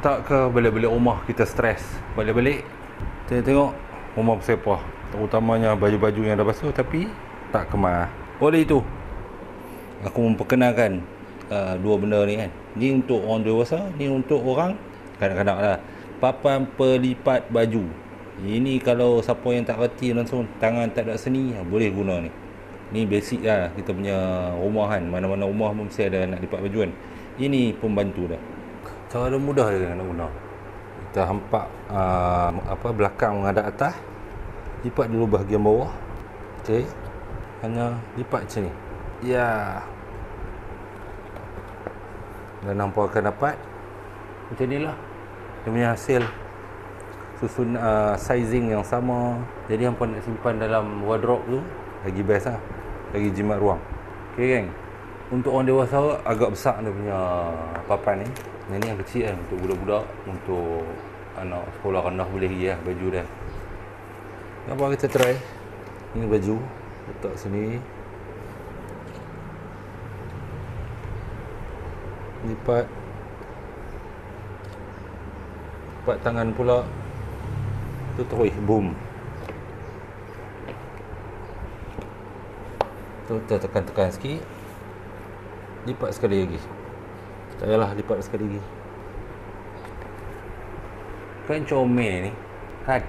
Tak ke balik-balik rumah kita stres. Balik-balik tengok rumah bersepah, terutamanya baju-baju yang dah basuh tapi tak kemas. Oleh itu aku memperkenalkan dua benda ni kan. Ni untuk orang dewasa, ni untuk orang kanak-kanak lah. Papan pelipat baju. Ini kalau siapa yang tak reti langsung tangan tak ada seni, boleh guna ni. Ni basic lah kita punya rumah kan. Mana-mana rumah pun mesti ada nak lipat baju kan. Ini pembantu dah. Cara mudah je nak guna. Kita hampak belakang menghadap atas. Lipat dulu bahagian bawah. Okey. Hanya lipat macam ni. Ya. Dan nampak akan dapat macam ni lah. Dia punya hasil susun sizing yang sama. Jadi hampa nak simpan dalam wardrobe tu lagi best lah. Lagi jimat ruang. Okey geng. Untuk orang dewasa agak besar dia punya papan ni. Yang ni yang kecil kan, untuk budak-budak, untuk anak sekolah rendah boleh lagi lah baju dia. Apa kita try. Ini baju, letak sini. Lipat tangan pula. Tu terus boom. Tu kita tekan-tekan sikit. Lipat sekali lagi. Tak payahlah lipat sekali lagi. Kan comel ni. Kan?